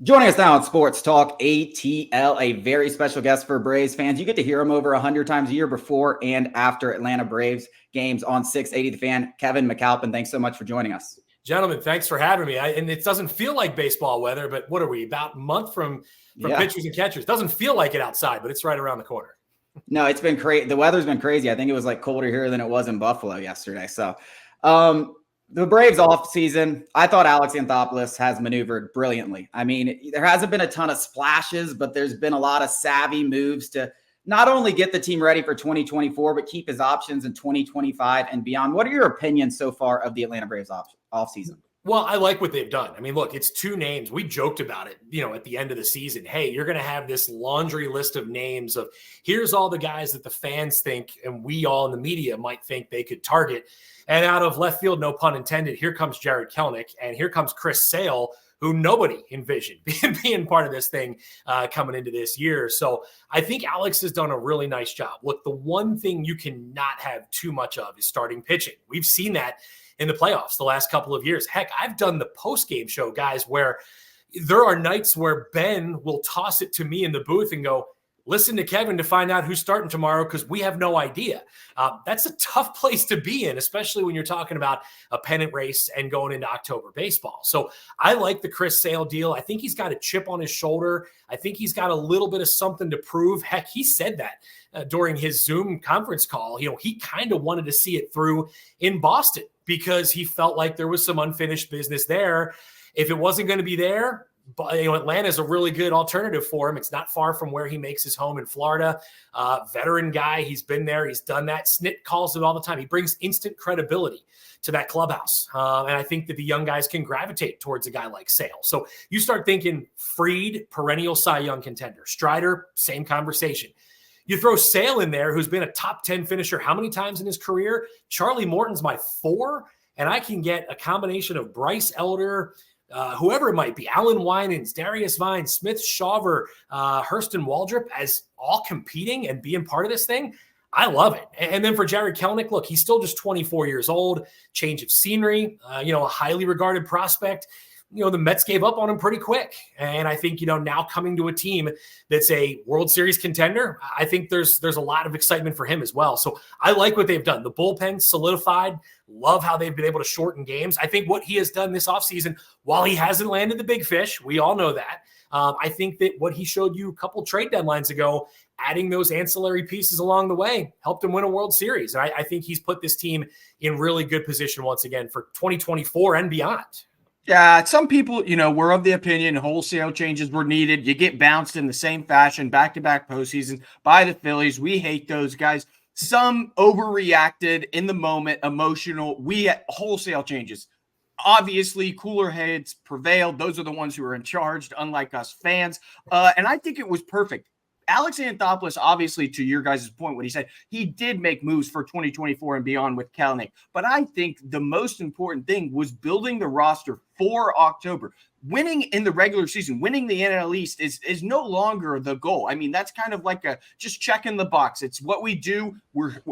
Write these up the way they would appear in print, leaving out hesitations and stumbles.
Joining us now on Sports Talk ATL, a very special guest for Braves fans. You get to hear him over 100 times a year before and after Atlanta Braves games on 680 The Fan. Kevin McAlpin, thanks so much for joining us. Gentlemen, thanks for having me. And it doesn't feel like baseball weather, but what are we, about a month from pitchers and catchers? Doesn't feel like it outside, but it's right around the corner. No, it's been crazy. The weather's been crazy. I think it was like colder here than it was in Buffalo yesterday. So the Braves offseason, I thought Alex Anthopoulos has maneuvered brilliantly. I mean, there hasn't been a ton of splashes, but there's been a lot of savvy moves to not only get the team ready for 2024, but keep his options in 2025 and beyond. What are your opinions so far of the Atlanta Braves offseason? Well, I like what they've done. I mean, look, it's two names. We joked about it, at the end of the season. Hey, you're going to have this laundry list of names of here's all the guys that the fans think and we all in the media might think they could target. And out of left field, no pun intended, here comes Jarred Kelenic and here comes Chris Sale, who nobody envisioned being part of this thing coming into this year. So I think Alex has done a really nice job. Look, the one thing you cannot have too much of is starting pitching. We've seen that in the playoffs the last couple of years. Heck, I've done the post-game show, guys, where there are nights where Ben will toss it to me in the booth and go, listen to Kevin to find out who's starting tomorrow because we have no idea. That's a tough place to be in, especially when you're talking about a pennant race and going into October baseball. So I like the Chris Sale deal. I think he's got a chip on his shoulder. I think he's got a little bit of something to prove. Heck, he said that during his Zoom conference call. He kind of wanted to see it through in Boston because he felt like there was some unfinished business there. If it wasn't going to be there, but Atlanta is a really good alternative for him. It's not far from where he makes his home in Florida. Veteran guy. He's been there. He's done that. Snit calls it all the time. He brings instant credibility to that clubhouse. And I think that the young guys can gravitate towards a guy like Sale. So you start thinking Fried, perennial Cy Young contender. Strider, same conversation. You throw Sale in there, who's been a top 10 finisher how many times in his career? Charlie Morton's my 4, and I can get a combination of Bryce Elder, whoever it might be, Alan Winans, Darius Vine, Smith Shawver, Hurston Waldrop as all competing and being part of this thing. I love it. And then for Jarred Kelenic, look, he's still just 24 years old, change of scenery, a highly regarded prospect. The Mets gave up on him pretty quick. And I think, now coming to a team that's a World Series contender, I think there's a lot of excitement for him as well. So I like what they've done. The bullpen solidified. Love how they've been able to shorten games. I think what he has done this offseason, while he hasn't landed the big fish, we all know that. I think that what he showed you a couple trade deadlines ago, adding those ancillary pieces along the way, helped him win a World Series. And I think he's put this team in really good position once again for 2024 and beyond. Yeah, some people, were of the opinion wholesale changes were needed. You get bounced in the same fashion, back-to-back postseason by the Phillies. We hate those guys. Some overreacted in the moment, emotional. We had wholesale changes. Obviously, cooler heads prevailed. Those are the ones who are in charge, unlike us fans. And I think it was perfect. Alex Anthopoulos, obviously, to your guys' point, what he said, he did make moves for 2024 and beyond with Kelenic. But I think the most important thing was building the roster for October. Winning in the regular season, winning the NL East is no longer the goal. I mean, that's kind of like just checking the box. It's what we do.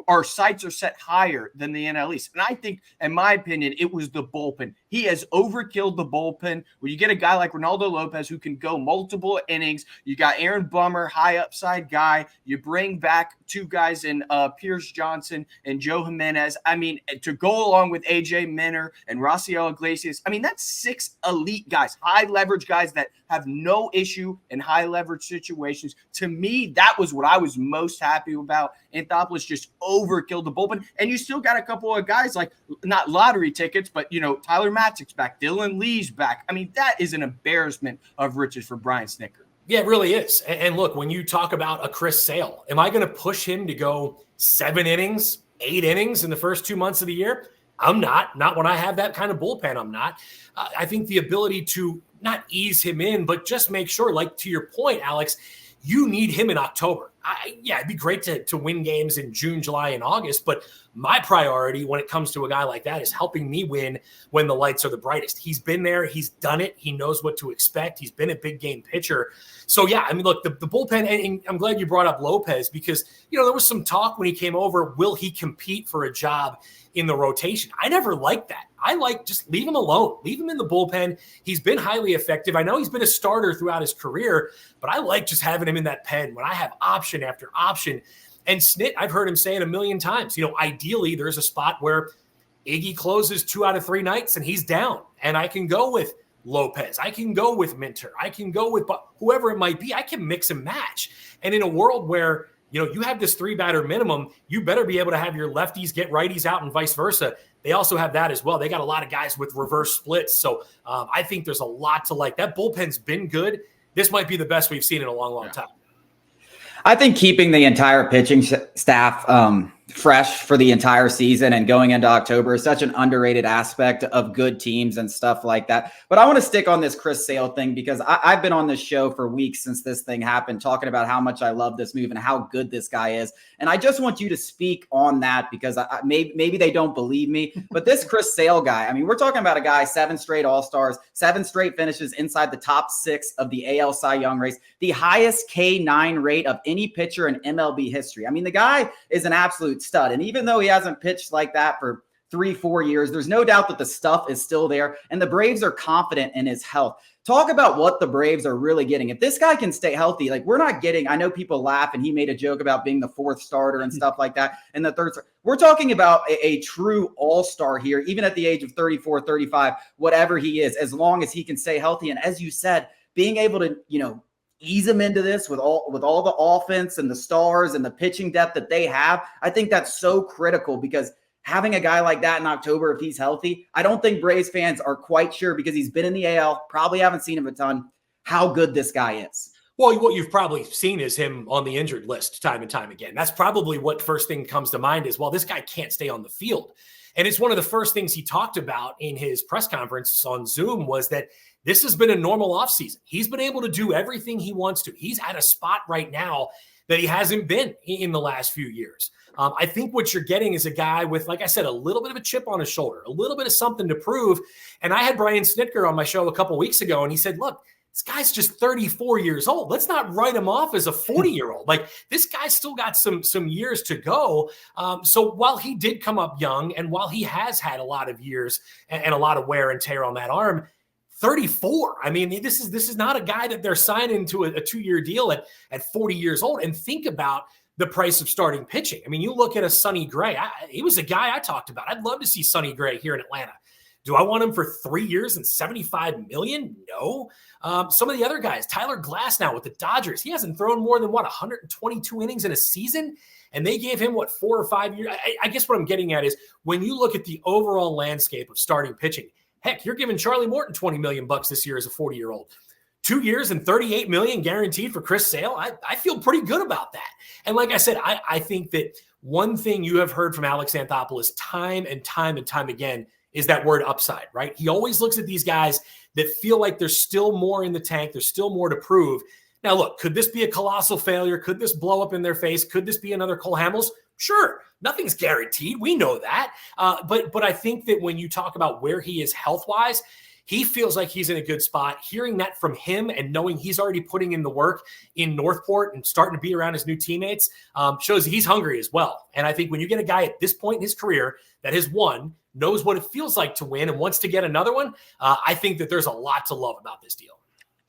Our sights are set higher than the NL East. And I think, in my opinion, it was the bullpen. He has overkilled the bullpen. When you get a guy like Ronaldo Lopez who can go multiple innings, you got Aaron Bummer, high upside guy. You bring back 2 guys in Pierce Johnson and Joe Jimenez. I mean, to go along with AJ Minner and Raciel Iglesias, I mean, that's 6 elite guys. High leverage guys that have no issue in high leverage situations. To me, that was what I was most happy about. Anthopoulos just overkilled the bullpen. And you still got a couple of guys like, not lottery tickets, but, Tyler Matzick's back, Dylan Lee's back. I mean, that is an embarrassment of riches for Brian Snitker. Yeah, it really is. And look, when you talk about a Chris Sale, am I going to push him to go 7 innings, 8 innings in the first 2 months of the year? I'm not when I have that kind of bullpen. I'm not. I think the ability to not ease him in, but just make sure, like to your point, Alex, you need him in October. It'd be great to win games in June, July, and August, but My priority when it comes to a guy like that is helping me win when the lights are the brightest. He's been there. He's done it. He knows what to expect. He's been a big game pitcher. So, yeah, I mean, look, the bullpen, and I'm glad you brought up Lopez because, there was some talk when he came over, will he compete for a job in the rotation? I never liked that. I like just leave him alone. Leave him in the bullpen. He's been highly effective. I know he's been a starter throughout his career, but I like just having him in that pen when I have option after option. And Snit, I've heard him say it a million times, ideally there's a spot where Iggy closes 2 out of 3 nights and he's down. And I can go with Lopez. I can go with Minter. I can go with whoever it might be. I can mix and match. And in a world where, you have this 3-batter minimum, you better be able to have your lefties get righties out and vice versa. They also have that as well. They got a lot of guys with reverse splits. So I think there's a lot to like. That bullpen's been good. This might be the best we've seen in a long, long time. I think keeping the entire pitching staff fresh for the entire season and going into October is such an underrated aspect of good teams and stuff like that. But I want to stick on this Chris Sale thing because I've been on this show for weeks since this thing happened, talking about how much I love this move and how good this guy is. And I just want you to speak on that because maybe they don't believe me. But this Chris Sale guy, I mean, we're talking about a guy, 7 straight All-Stars, 7 straight finishes inside the top 6 of the AL Cy Young race, the highest K9 rate of any pitcher in MLB history. I mean, the guy is an absolute stud. And even though he hasn't pitched like that for 3-4 years, there's no doubt that the stuff is still there. And the Braves are confident in his health. Talk about what the Braves are really getting. If this guy can stay healthy, like we're not getting, I know people laugh and he made a joke about being the 4th starter and stuff like that. And the 3rd, we're talking about a true all-star here, even at the age of 34, 35, whatever he is, as long as he can stay healthy. And as you said, being able to, ease them into this with all the offense and the stars and the pitching depth that they have. I think that's so critical because having a guy like that in October, if he's healthy, I don't think Braves fans are quite sure because he's been in the AL, probably haven't seen him a ton, how good this guy is. Well, what you've probably seen is him on the injured list time and time again. That's probably what first thing comes to mind is, well, this guy can't stay on the field. And it's one of the first things he talked about in his press conference on Zoom was that this has been a normal offseason. He's been able to do everything he wants to. He's at a spot right now that he hasn't been in the last few years. I think what you're getting is a guy with, like I said, a little bit of a chip on his shoulder, a little bit of something to prove. And I had Brian Snitker on my show a couple weeks ago, and he said, look, this guy's just 34 years old. Let's not write him off as a 40-year-old. Like, this guy's still got some years to go. So while he did come up young and while he has had a lot of years and a lot of wear and tear on that arm, 34. I mean, this is not a guy that they're signing to a 2-year deal at 40 years old. And think about the price of starting pitching. I mean, you look at a Sonny Gray. He was a guy I talked about. I'd love to see Sonny Gray here in Atlanta. Do I want him for 3 years and $75 million? No. Some of the other guys, Tyler Glass now with the Dodgers, he hasn't thrown more than 122 innings in a season, and they gave him 4 or 5 years. I guess what I'm getting at is when you look at the overall landscape of starting pitching, heck, you're giving Charlie Morton $20 million this year as a 40-year-old. 2 years and $38 million guaranteed for Chris Sale. I feel pretty good about that. And like I said, I think that one thing you have heard from Alex Anthopoulos time and time and time again is that word upside, right? He always looks at these guys that feel like there's still more in the tank. There's still more to prove. Now, look, could this be a colossal failure? Could this blow up in their face? Could this be another Cole Hamels? Sure. Nothing's guaranteed. We know that. But I think that when you talk about where he is health-wise, he feels like he's in a good spot. Hearing that from him and knowing he's already putting in the work in Northport and starting to be around his new teammates shows he's hungry as well. And I think when you get a guy at this point in his career that has won, knows what it feels like to win and wants to get another one, I think that there's a lot to love about this deal.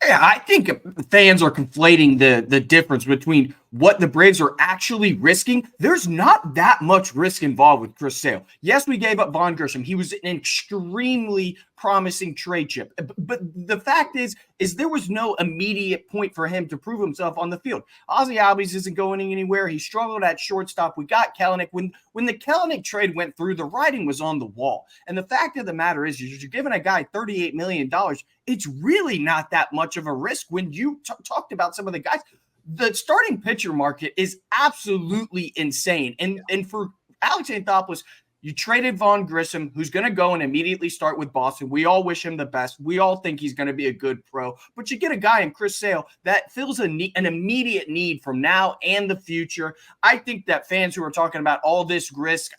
Yeah, I think fans are conflating the difference between what the Braves are actually risking. There's not that much risk involved with Chris Sale. Yes, we gave up Vaughn Grisham. He was an extremely promising trade chip. But the fact is there was no immediate point for him to prove himself on the field. Ozzie Albies isn't going anywhere. He struggled at shortstop. We got Kelenic. When the Kelenic trade went through, the writing was on the wall. And the fact of the matter is you're giving a guy $38 million. It's really not that much of a risk when you talked about some of the guys. The starting pitcher market is absolutely insane. And for Alex Anthopoulos, you traded Vaughn Grisham, who's going to go and immediately start with Boston. We all wish him the best. We all think he's going to be a good pro. But you get a guy in Chris Sale that fills an immediate need from now and the future. I think that fans who are talking about all this risk,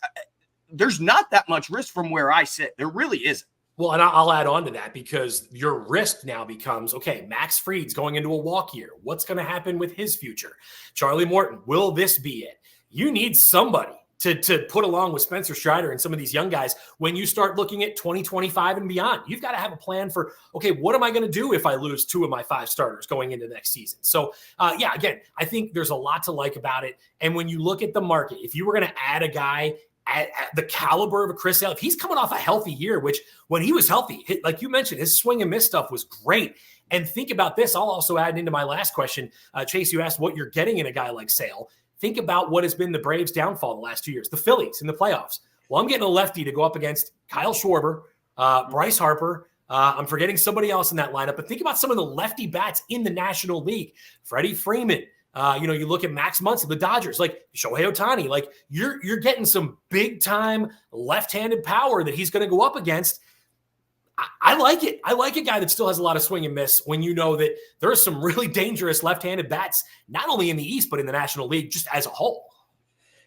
there's not that much risk from where I sit. There really isn't. Well, and I'll add on to that because your risk now becomes, okay, Max Fried's going into a walk year. What's going to happen with his future? Charlie Morton, will this be it? You need somebody to put along with Spencer Strider and some of these young guys when you start looking at 2025 and beyond. You've got to have a plan for, okay, what am I going to do if I lose 2 of my 5 starters going into next season? So, again, I think there's a lot to like about it. And when you look at the market, if you were going to add a guy at the caliber of a Chris Sale, if he's coming off a healthy year, which when he was healthy, like you mentioned, his swing and miss stuff was great. And think about this. I'll also add into my last question. Chase, you asked what you're getting in a guy like Sale. Think about what has been the Braves' downfall the last 2 years. The Phillies in the playoffs. Well, I'm getting a lefty to go up against Kyle Schwarber, Bryce Harper. I'm forgetting somebody else in that lineup. But think about some of the lefty bats in the National League. Freddie Freeman. You look at Max Muncy, the Dodgers, like Shohei Ohtani. Like you're getting some big-time left-handed power that he's going to go up against. I like it. I like a guy that still has a lot of swing and miss when you know that there are some really dangerous left-handed bats, not only in the East, but in the National League just as a whole.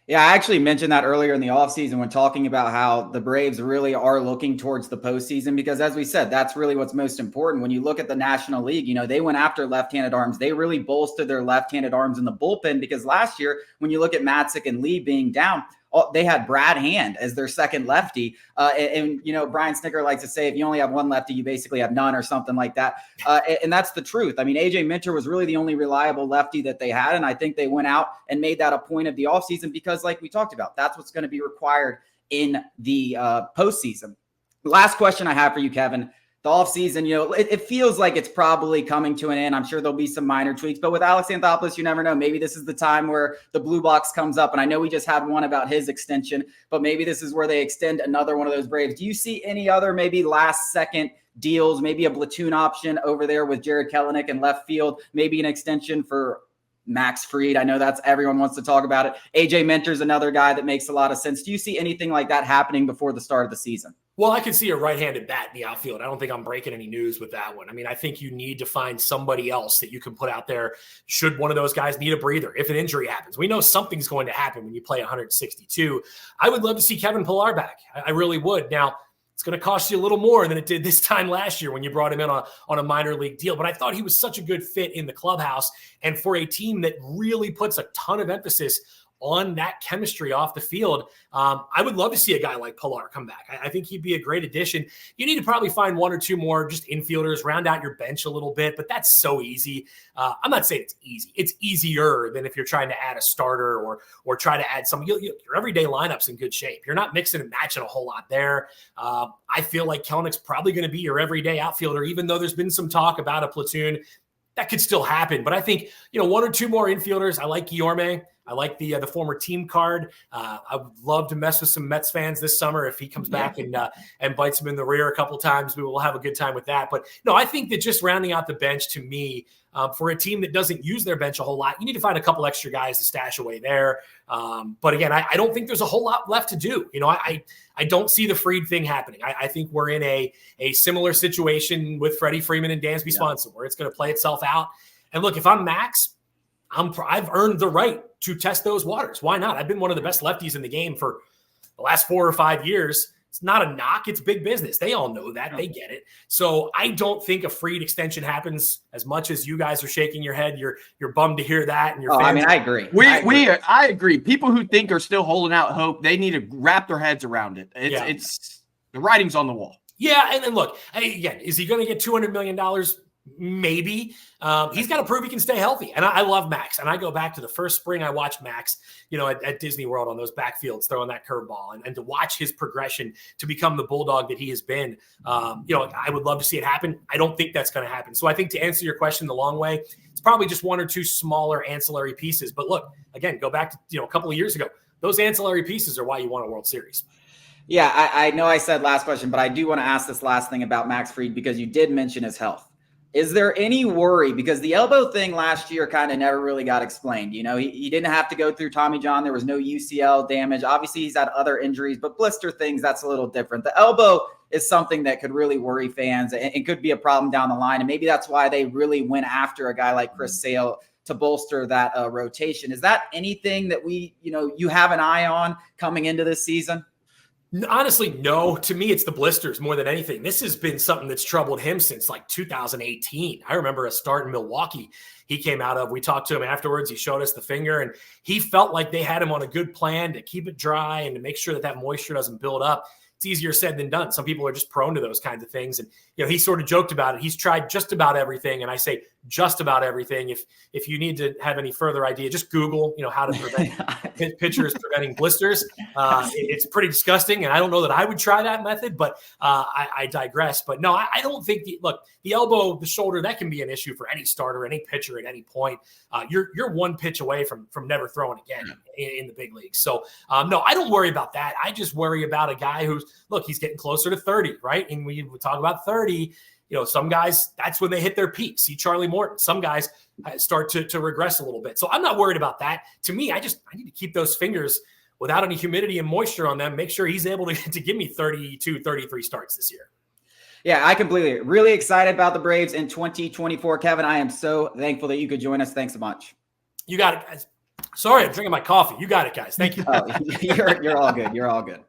Yeah, I actually mentioned that earlier in the offseason when talking about how the Braves really are looking towards the postseason, because as we said, that's really what's most important. When you look at the National League, they went after left-handed arms. They really bolstered their left-handed arms in the bullpen because last year, when you look at Matzik and Lee being down, they had Brad Hand as their second lefty. Brian Snicker likes to say, if you only have one lefty, you basically have none or something like that. And that's the truth. I mean, AJ Minter was really the only reliable lefty that they had. And I think they went out and made that a point of the offseason because like we talked about, that's what's going to be required in the postseason. Last question I have for you, Kevin. The offseason, it feels like it's probably coming to an end. I'm sure there'll be some minor tweaks, but with Alex Anthopoulos, you never know. Maybe this is the time where the blue box comes up. And I know we just had one about his extension, but maybe this is where they extend another one of those Braves. Do you see any other maybe last second deals, maybe a platoon option over there with Jared Kelenic in left field, maybe an extension for Max Fried? I know that's everyone wants to talk about it. AJ Minter's another guy that makes a lot of sense. Do you see anything like that happening before the start of the season? Well, I can see a right-handed bat in the outfield. I don't think I'm breaking any news with that one. I mean, I think you need to find somebody else that you can put out there should one of those guys need a breather, if an injury happens. We know something's going to happen when you play 162. I would love to see Kevin Pillar back. I really would. Now, it's going to cost you a little more than it did this time last year when you brought him in on a minor league deal. But I thought he was such a good fit in the clubhouse and for a team that really puts a ton of emphasis on that chemistry off the field. I would love to see a guy like Pillar come back. I think he'd be a great addition. You need to probably find 1 or 2 more just infielders, round out your bench a little bit, but that's so easy. I'm not saying it's easy. It's easier than if you're trying to add a starter or try to add some. Your everyday lineup's in good shape. You're not mixing and matching a whole lot there. I feel like Kelenic's probably going to be your everyday outfielder, even though there's been some talk about a platoon. That could still happen. But I think, 1 or 2 more infielders. I like Guillorme. I like the former team card. I would love to mess with some Mets fans this summer if he comes back and bites them in the rear a couple times. We will have a good time with that. But no, I think that just rounding out the bench to me, for a team that doesn't use their bench a whole lot, you need to find a couple extra guys to stash away there. But again, I don't think there's a whole lot left to do. I don't see the Fried thing happening. I think we're in a similar situation with Freddie Freeman and Dansby Swanson where it's going to play itself out. And look, if I'm Max, I've earned the right to test those waters. Why not? I've been one of the best lefties in the game for the last 4 or 5 years. It's not a knock. It's big business. They all know that. They get it. So I don't think a Fried extension happens as much as you guys are shaking your head. You're bummed to hear that. And I agree. I agree. People who think are still holding out hope, they need to wrap their heads around it. It's the writing's on the wall. Yeah. And look, again, is he going to get $200 million? Maybe. He's got to prove he can stay healthy. And I love Max. And I go back to the first spring I watched Max, at Disney World on those backfields throwing that curveball and to watch his progression to become the bulldog that he has been. I would love to see it happen. I don't think that's going to happen. So I think to answer your question the long way, it's probably just 1 or 2 smaller ancillary pieces. But look, again, go back to a couple of years ago. Those ancillary pieces are why you won a World Series. Yeah, I know I said last question, but I do want to ask this last thing about Max Fried because you did mention his health. Is there any worry? Because the elbow thing last year kind of never really got explained. He didn't have to go through Tommy John. There was no UCL damage. Obviously, he's had other injuries, but blister things, that's a little different. The elbow is something that could really worry fans and could be a problem down the line. And maybe that's why they really went after a guy like Chris Sale to bolster that rotation. Is that anything that you have an eye on coming into this season? Honestly, no. To me, it's the blisters more than anything. This has been something that's troubled him since like 2018. I remember a start in Milwaukee he came out of. We talked to him afterwards. He showed us the finger, and he felt like they had him on a good plan to keep it dry and to make sure that that moisture doesn't build up. It's easier said than done. Some people are just prone to those kinds of things. And, he sort of joked about it. He's tried just about everything. And I say just about everything. If you need to have any further idea, just Google, how to prevent pitchers preventing blisters. It's pretty disgusting. And I don't know that I would try that method, but I digress. But no, I don't think the elbow, the shoulder, that can be an issue for any starter, any pitcher at any point. You're one pitch away from never throwing again in the big leagues. So no, I don't worry about that. I just worry about a guy who's, he's getting closer to 30, right? And we talk about 30, some guys, that's when they hit their peak. See Charlie Morton. Some guys start to regress a little bit. So I'm not worried about that. To me, I need to keep those fingers without any humidity and moisture on them. Make sure he's able to give me 32, 33 starts this year. Yeah, I completely really excited about the Braves in 2024. Kevin, I am so thankful that you could join us. Thanks so much. You got it, guys. Sorry, I'm drinking my coffee. You got it, guys. Thank you. Oh, you're all good. You're all good.